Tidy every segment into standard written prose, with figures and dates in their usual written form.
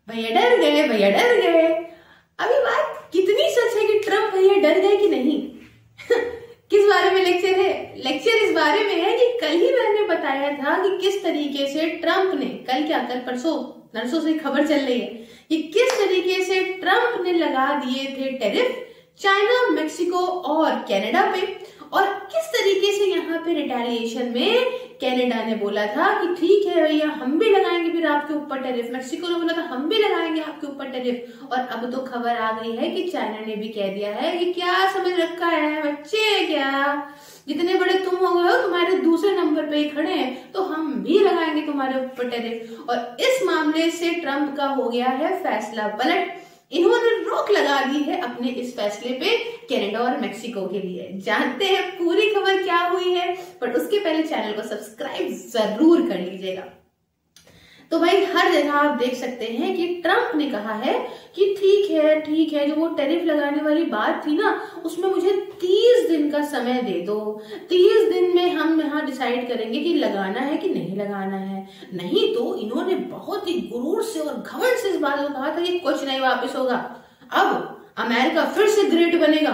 भैया डर गए, भैया डर गए। अभी बात कितनी सच है कि ट्रम्प भैया डर गए कि नहीं? किस बारे में लेक्चर है? लेक्चर इस बारे में है कि कल ही मैंने बताया था कि किस तरीके से ट्रम्प ने, कल क्या कल परसों नरसों से खबर चल रही है कि किस तरीके से ट्रम्प ने लगा दिए थे टैरिफ चाइना, मेक्सिको और कनाडा पे, और किस तरीके से यहाँ पे रिटेलिएशन में कनाडा ने बोला था कि ठीक है भैया हम भी लगाएंगे फिर आपके ऊपर टैरिफ, मेक्सिको ने बोला था हम भी लगाएंगे आपके ऊपर टैरिफ, और अब तो खबर आ गई है कि चाइना ने भी कह दिया है कि क्या समझ रखा है बच्चे, क्या जितने बड़े तुम हो गए हो तुम्हारे दूसरे नंबर पे ही खड़े हैं तो हम भी लगाएंगे तुम्हारे ऊपर टैरिफ। और इस मामले से ट्रम्प का हो गया है फैसला पलट, इन्होंने रोक लगा दी है अपने इस फैसले पे कनाडा और मेक्सिको के लिए। जानते हैं पूरी खबर क्या हुई है, पर उसके पहले चैनल को सब्सक्राइब जरूर कर लीजिएगा। तो भाई हर जगह आप देख सकते हैं कि ट्रम्प ने कहा है कि ठीक है जो वो टैरिफ लगाने वाली बात थी ना उसमें मुझे 30 दिन का समय दे दो, 30 दिन में हम यहाँ डिसाइड करेंगे कि लगाना है कि नहीं लगाना है। नहीं तो इन्होंने बहुत ही गुरूर से और घमंड से इस बात को कहा था कि कुछ नहीं वापस होगा, अब अमेरिका फिर से ग्रेट बनेगा,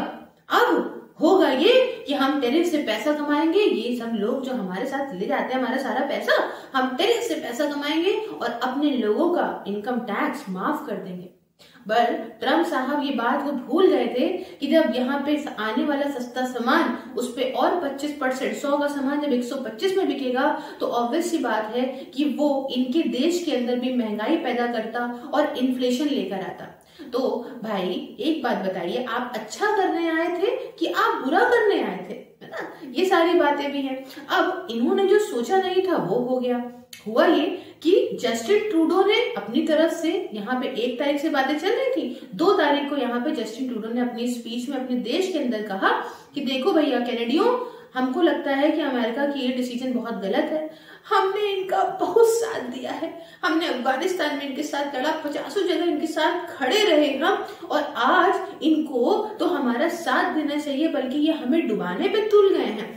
अब होगा ये कि हम टैरिफ से पैसा कमाएंगे, ये सब लोग जो हमारे साथ ले जाते हैं हमारा सारा पैसा, हम टैरिफ से पैसा कमाएंगे और अपने लोगों का इनकम टैक्स माफ कर देंगे। पर ट्रम्प साहब ये बात वो भूल गए थे कि जब यहाँ पे आने वाला सस्ता सामान उस पे और 25%, 100 का सामान जब 125 में बिकेगा तो ऑब्वियस सी बात है कि वो इनके देश के अंदर भी महंगाई पैदा करता और इन्फ्लेशन लेकर आता। तो भाई एक बात बताइए, आप अच्छा करने आए थे कि आप बुरा करने आए थे, है ना? ये सारी बातें भी हैं। अब इन्होंने जो सोचा नहीं था वो हो गया। हुआ ये कि जस्टिन ट्रूडो ने अपनी तरफ से यहाँ पे 1 तारीख से बातें चल रही थी, 2 तारीख को यहाँ पे जस्टिन ट्रूडो ने अपनी स्पीच में अपने देश के अंदर कहा कि देखो भैया कैनेडियों, हमको लगता है कि अमेरिका की ये डिसीजन बहुत गलत है, हमने इनका बहुत साथ दिया है, हमने अफगानिस्तान में इनके साथ लड़ा, 50 जगह इनके साथ खड़े रहे हम, और आज इनको तो हमारा साथ देना चाहिए बल्कि ये हमें डुबाने पे तुल गए हैं।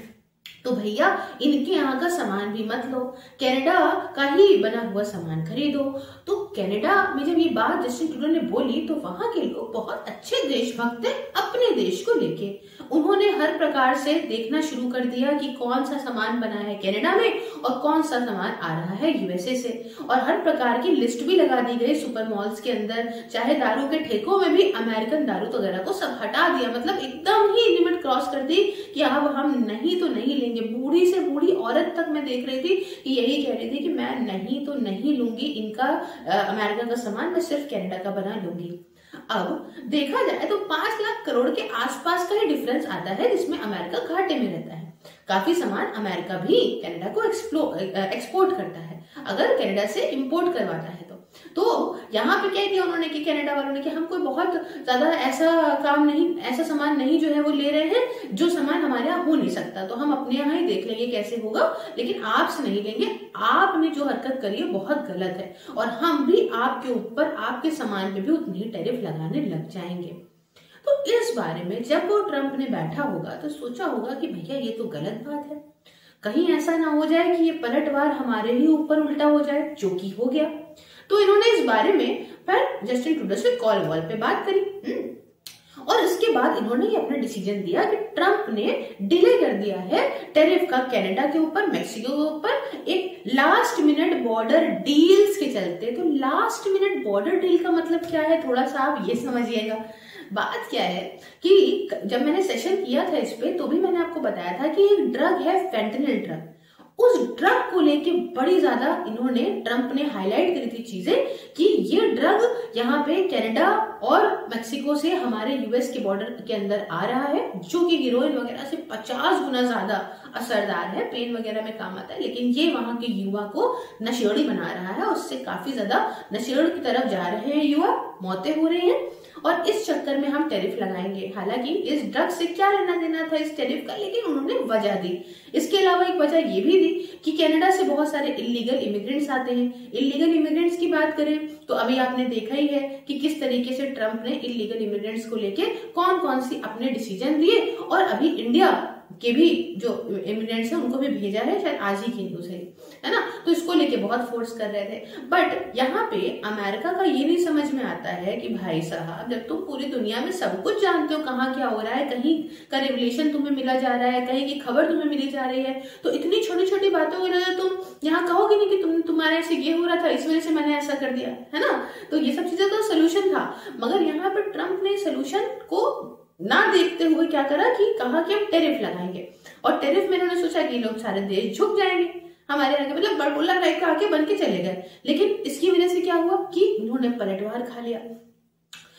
तो भैया इनके यहाँ का सामान भी मत लो, कनाडा का ही बना हुआ सामान खरीदो। तो कनाडा में जब ये बात जस्टिन ट्रूडो ने बोली तो वहां के लोग बहुत अच्छे देशभक्त थे अपने देश को लेके, उन्होंने हर प्रकार से देखना शुरू कर दिया कि कौन सा सामान बना है कनाडा में और कौन सा सामान आ रहा है यूएसए से, और हर प्रकार की लिस्ट भी लगा दी गई सुपर मॉल्स के अंदर, चाहे दारू के ठेकों में भी अमेरिकन दारू वगैरह को सब हटा दिया, मतलब एकदम ही लिमिट क्रॉस कर दी कि अब हम नहीं तो नहीं लेंगे। बूढ़ी से बूढ़ी औरत तक मैं देख रही थी कि यही कह रही थी कि मैं नहीं तो नहीं लूंगी इनका अमेरिका का सामान, मैं सिर्फ कनाडा का बना लूंगी। अब देखा जाए तो 5 लाख करोड़ के आसपास का ही डिफरेंस आता है जिसमें अमेरिका घाटे में रहता है। काफी सामान अमेरिका भी कनाडा को एक्सपोर्ट करता है अगर कनाडा से इंपोर्ट करवाता है तो यहाँ पे क्या किया उन्होंने कि कनाडा वालों ने कि हम कोई बहुत ज्यादा ऐसा काम नहीं, ऐसा सामान नहीं जो है वो ले रहे हैं जो सामान हमारे यहाँ हो नहीं सकता, तो हम अपने यहाँ ही देख लेंगे कैसे होगा, लेकिन आपसे नहीं लेंगे, आपने जो हरकत करी है बहुत गलत है और हम भी आपके ऊपर आपके सामान पे भी उतनी ही टैरिफ लगाने लग जाएंगे। तो इस बारे में जब वो ट्रम्प ने बैठा होगा तो सोचा होगा कि भैया ये तो गलत बात है, कहीं ऐसा ना हो जाए कि ये पलटवार हमारे ही ऊपर उल्टा हो जाए, जो कि हो गया। तो इन्होंने इस बारे में फिर जस्टिन ट्रूडो से कॉल वॉल पे बात करी और इसके बाद इन्होंने ये अपना डिसीजन दिया कि ट्रम्प ने डिले कर दिया है टैरिफ का कनाडा के ऊपर, मेक्सिको के ऊपर, एक लास्ट मिनट बॉर्डर डील्स के चलते। तो लास्ट मिनट बॉर्डर डील का मतलब क्या है, थोड़ा सा आप ये समझिएगा। बात क्या है कि जब मैंने सेशन किया था इस पे तो भी मैंने आपको बताया था कि एक ड्रग है फेंटेनिल ड्रग, उस ड्रग को लेके बड़ी ज्यादा इन्होंने ट्रम्प ने हाईलाइट करी थी चीजें कि ये ड्रग यहाँ पे कनाडा और मेक्सिको से हमारे यूएस के बॉर्डर के अंदर आ रहा है, जो कि हीरोइन वगैरह से 50 गुना ज्यादा असरदार है, पेन वगैरह में काम आता है, लेकिन ये वहां के युवा को नशेड़ी बना रहा है, उससे काफी ज्यादा नशेड़ की तरफ जा रहे हैं युवा, मौतें हो रही हैं और इस चक्कर में हम टैरिफ लगाएंगे। हालांकि इस ड्रग से क्या लेना देना था इस टैरिफ का, लेकिन उन्होंने वजह दी। इसके अलावा एक वजह ये भी दी कि कनाडा से बहुत सारे इलीगल इमिग्रेंट्स आते हैं। इलीगल इमिग्रेंट्स की बात करें तो अभी आपने देखा ही है कि किस तरीके से ट्रम्प ने इलीगल इमिग्रेंट्स को लेके कौन कौन सी अपने डिसीजन दिए, और अभी इंडिया के भी जो इमिग्रेंट्स हैं उनको भी भेजा है, शायद आज ही की न्यूज है। है ना। तो इसको लेके बहुत फोर्स कर रहे थे। बट यहाँ पे अमेरिका का ये नहीं समझ में आता है कि भाई साहब, जब तुम पूरी दुनिया में सब कुछ जानते हो, कहाँ क्या हो रहा है, कहीं का रिवलेशन तुम्हें मिला जा रहा है, कहीं की खबर तुम्हें मिली जा रही है, तो इतनी छोटी छोटी बातों की वजह तुम यहाँ कहोगे नहीं कि तुम्हारे से ये हो रहा था, इस वजह से मैंने ऐसा कर दिया, है ना। तो ये सब चीजें तो सोल्यूशन था, मगर यहाँ पर ट्रम्प ने सोल्यूशन को ना देखते हुए क्या करा कि कहा कि हम टैरिफ लगाएंगे, और टैरिफ में उन्होंने सोचा कि लोग सारे देश झुक जाएंगे हमारे आगे, मतलब बड़बुल्ला टाइप का आके बन के चले गए। लेकिन इसकी वजह से क्या हुआ कि इन्होंने पलटवार खा लिया।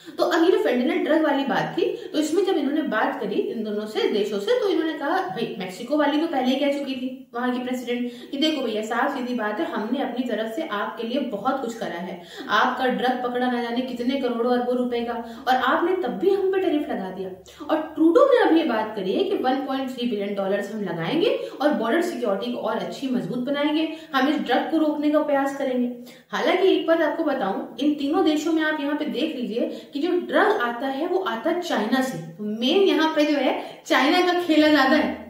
तो अब ये जो फेंटेनल ड्रग वाली बात थी, तो इसमें जब इन्होंने बात करी इन दोनों से देशों से, तो इन्होंने कहा, भाई मैक्सिको वाली तो पहले ही कह चुकी थी वहां की प्रेसिडेंट कि देखो भैया, साफ सीधी बात है, हमने अपनी तरफ से आपके लिए बहुत कुछ करा है, आपका ड्रग पकड़ा ना जाने कितने करोड़ों अरबों रुपए का, और आपने तब भी हम पे टैरिफ लगा दिया। और ट्रूडो ने अभी ये बात करी है कि 1.3 बिलियन डॉलर हम लगाएंगे और बॉर्डर सिक्योरिटी को और अच्छी मजबूत बनाएंगे, हम इस ड्रग को रोकने का प्रयास करेंगे। हालांकि एक बात आपको बताऊं, इन तीनों देशों में आप यहाँ पे देख लीजिए कि जो ड्रग आता है वो आता है चाइना से। मेन यहाँ पे जो है चाइना का खेला ज्यादा है।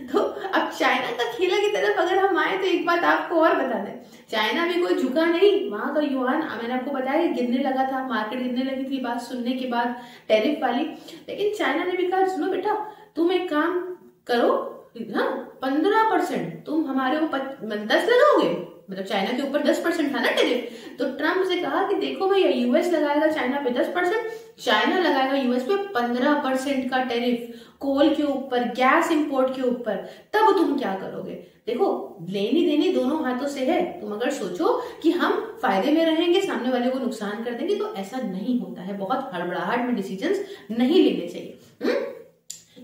तो अब चाइना का खेला की तरफ अगर हम आए तो एक बात आपको और बता दें, चाइना भी कोई झुका नहीं, वहां का युआन मैंने आपको बताया गिरने लगा था, मार्केट गिरने लगी थी बात सुनने के बाद टैरिफ वाली। लेकिन चाइना ने भी कहा, सुनो बेटा, तुम एक काम करो, हाँ 15% तुम हमारे ऊपर 10 लगाओगे, मतलब चाइना के ऊपर 10% था ना टैरिफ। तो ट्रम्प से कहा कि देखो भैया, यूएस लगाएगा चाइना पे 10%, चाइना लगाएगा यूएस पे 15% का टैरिफ, कोल के ऊपर, गैस इंपोर्ट के ऊपर, तब तुम क्या करोगे। देखो, लेनी देनी दोनों हाथों से है। तुम अगर सोचो कि हम फायदे में रहेंगे, सामने वाले को नुकसान कर देंगे, तो ऐसा नहीं होता है। बहुत हड़बड़ाहट में डिसीजंस नहीं लेने चाहिए।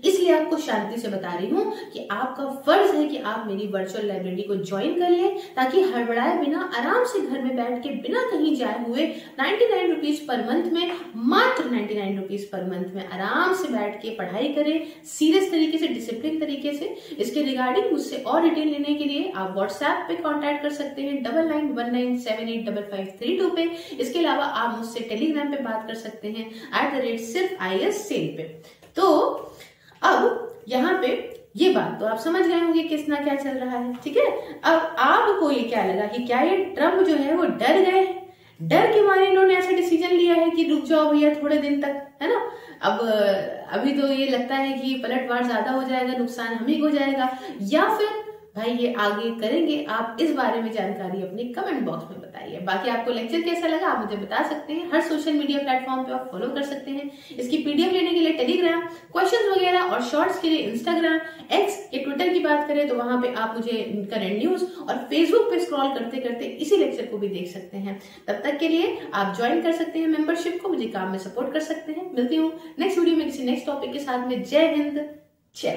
इसलिए आपको शांति से बता रही हूं कि आपका फर्ज है कि आप मेरी वर्चुअल लाइब्रेरी को ज्वाइन कर लें, ताकि हड़बड़ाए बिना आराम से घर में बैठ के बिना कहीं जाए हुए 99 रुपीज पर मंथ में, मात्र 99 रुपीज पर मंथ में आराम से बैठ के पढ़ाई करें, सीरियस तरीके से, डिसिप्लिन तरीके से। इसके रिगार्डिंग मुझसे और डिटेल लेने के लिए आप व्हाट्सएप पे कॉन्टैक्ट कर सकते हैं 9919785532 पे। इसके अलावा आप मुझसे टेलीग्राम पे बात कर सकते हैं @सिर्फ सेल पे। तो अब यहाँ पे ये बात तो आप समझ गए होंगे किसना क्या चल रहा है, ठीक है। अब आपको ये क्या लगा कि क्या ये ट्रम्प जो है वो डर गए, डर के मारे इन्होंने ऐसा डिसीजन लिया है कि रुक जाओ भैया थोड़े दिन तक, है ना। अब अभी तो ये लगता है कि पलटवार ज्यादा हो जाएगा, नुकसान हम ही हो जाएगा, या फिर भाई ये आगे करेंगे। आप इस बारे में जानकारी अपनी कमेंट बॉक्स में बताइए। बाकी आपको लेक्चर कैसा लगा आप मुझे बता सकते हैं। हर सोशल मीडिया प्लेटफॉर्म पे आप फॉलो कर सकते हैं। इसकी पीडीएफ लेने के लिए टेलीग्राम, क्वेश्चंस वगैरह और शॉर्ट्स के लिए इंस्टाग्राम, एक्स या ट्विटर की बात करें तो वहां पे आप मुझे करंट न्यूज और फेसबुक पे स्क्रॉल करते करते इसी लेक्चर को भी देख सकते हैं। तब तक के लिए आप ज्वाइन कर सकते हैं मेंबरशिप को, मुझे काम में सपोर्ट कर सकते हैं। मिलती हूँ नेक्स्ट वीडियो में किसी नेक्स्ट टॉपिक के साथ में। जय हिंद, जय